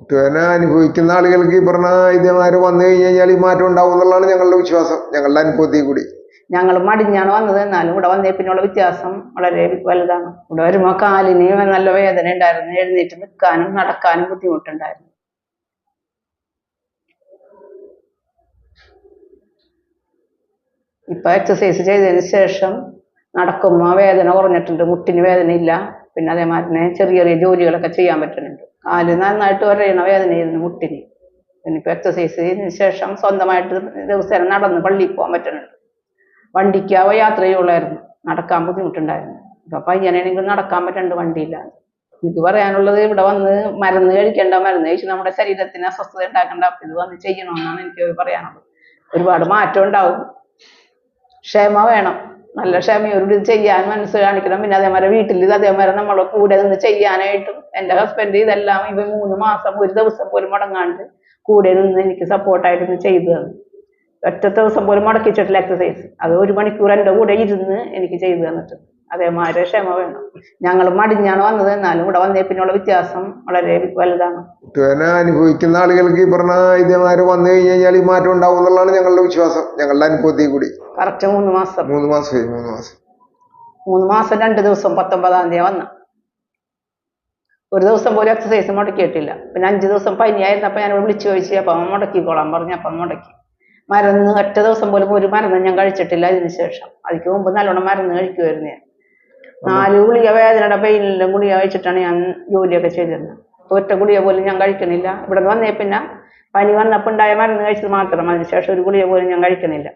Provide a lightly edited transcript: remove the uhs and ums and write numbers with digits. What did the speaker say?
മുട്ടുവേദന അനുഭവിക്കുന്ന ആളുകൾക്ക് ഈ പറഞ്ഞ വൈദ്യന്മാർ വന്നു കഴിഞ്ഞാൽ ഈ മാറ്റം ഉണ്ടാവും എന്നുള്ളതാണ് ഞങ്ങളുടെ വിശ്വാസം, ഞങ്ങളുടെ അനുഭവത്തിൽ കൂടി. ഞങ്ങൾ മടിഞ്ഞാണ് വന്നത്, എന്നാലും ഇവിടെ വന്നേ പിന്നുള്ള വ്യത്യാസം വളരെ വലുതാണ്. ഇവിടെ വരുമ്പോൾ കാലിന് നല്ല വേദന ഉണ്ടായിരുന്നു, എഴുന്നേറ്റ് നിൽക്കാനും നടക്കാനും ബുദ്ധിമുട്ടുണ്ടായിരുന്നു. ഇപ്പൊ എക്സസൈസ് ചെയ്തതിന് ശേഷം നടക്കുമ്പോൾ വേദന കുറഞ്ഞിട്ടുണ്ട്, മുട്ടിന് വേദന ഇല്ല. പിന്നെ അതേമാതിരി ചെറിയ ചെറിയ ജോലികളൊക്കെ ചെയ്യാൻ പറ്റുന്നുണ്ട്. കാല് നന്നായിട്ട് ഒരയണ വേദനയായിരുന്നു മുട്ടിന്. പിന്നെ ഇപ്പൊ എക്സസൈസ് ചെയ്തതിന് ശേഷം സ്വന്തമായിട്ട് ദിവസേന നടന്ന് പള്ളിയിൽ പോകാൻ പറ്റുന്നുണ്ട്. വണ്ടിക്കാവോ യാത്ര ചെയ്യുള്ളായിരുന്നു, നടക്കാൻ ബുദ്ധിമുട്ടുണ്ടായിരുന്നു. ഇപ്പൊ പയ്യനെങ്കിലും നടക്കാൻ പറ്റുന്നുണ്ട് വണ്ടിയില്ലാതെ. എനിക്ക് പറയാനുള്ളത്, ഇവിടെ വന്ന് മരുന്ന് കഴിക്കേണ്ട, മരുന്ന് കഴിച്ച് നമ്മുടെ ശരീരത്തിന് അസ്വസ്ഥത ഉണ്ടാക്കേണ്ട, ഇത് വന്ന് ചെയ്യണമെന്നാണ് എനിക്ക് പറയാനുള്ളത്. ഒരുപാട് മാറ്റം ഉണ്ടാവും. ക്ഷമ വേണം, നല്ല ക്ഷമയോട് ഇത് ചെയ്യാൻ മനസ്സ് കാണിക്കണം. പിന്നെ അതേമാതിരി വീട്ടിൽ ഇത് അതേമാതിരി നമ്മളെ കൂടെ നിന്ന് ചെയ്യാനായിട്ടും. എൻ്റെ ഹസ്ബൻഡ് ഇതെല്ലാം ഇവ 3 മാസം ഒരു ദിവസം പോലും മുടങ്ങാണ്ട് കൂടെ നിന്ന് എനിക്ക് സപ്പോർട്ടായിട്ട് ഇത് ചെയ്തു തന്നു. ഒറ്റ ദിവസം പോലും മുടക്കിച്ചിട്ടില്ല എക്സസൈസ്. അത് 1 മണിക്കൂർ എൻ്റെ കൂടെ ഇരുന്ന് എനിക്ക് ചെയ്തു തന്നിട്ട്. അതേമാതിരി ക്ഷമ വേണം. ഞങ്ങൾ മടിഞ്ഞാണ് വന്നത്, എന്നാലും ഇവിടെ വന്നേ പിന്നുള്ള വ്യത്യാസം വളരെ വലുതാണ്. മുട്ടുവേദന അനുഭവിക്കുന്ന ആളുകൾക്ക് ഈ പറഞ്ഞ വൈദ്യന്മാർ വന്നു കഴിഞ്ഞാൽ ഈ മാറ്റം ഉണ്ടാവും എന്നുള്ളതാണ് ഞങ്ങളുടെ വിശ്വാസം, ഞങ്ങളുടെ അനുഭവത്തിൽ കൂടി. കറക്റ്റ് 3 മാസം 3 മാസം 3 മാസം 2 ദിവസം 19-ാം തീയതി വന്ന. ഒരു ദിവസം പോലും എക്സസൈസ് മുടക്കിയിട്ടില്ല. പിന്നെ 5 ദിവസം പനിയായിരുന്നപ്പോൾ ഞാൻ വിളിച്ചു ചോദിച്ചു, അപ്പം മുടക്കിക്കോളാൻ പറഞ്ഞു. അപ്പം മുടക്കി. മരുന്ന് ഒറ്റ ദിവസം പോലും ഒരു മരുന്ന് ഞാൻ കഴിച്ചിട്ടില്ല ഇതിന് ശേഷം. അതിക്ക് മുമ്പ് നല്ലോണം മരുന്ന് കഴിക്കുമായിരുന്നു ഞാൻ. 4 ഗുളിക വേദനയുടെ പെയിനിലും ഗുളിക കഴിച്ചിട്ടാണ് ഞാൻ ജോലിയൊക്കെ ചെയ്തിരുന്നത്. ഒറ്റ ഗുളിക പോലും ഞാൻ കഴിക്കണില്ല. ഇവിടെ വന്നേ പിന്നെ പനി വന്നപ്പോൾ ഉണ്ടായ മരുന്ന് കഴിച്ചത് മാത്രം, അതിനുശേഷം ഒരു ഗുളിക പോലും ഞാൻ കഴിക്കണില്ല.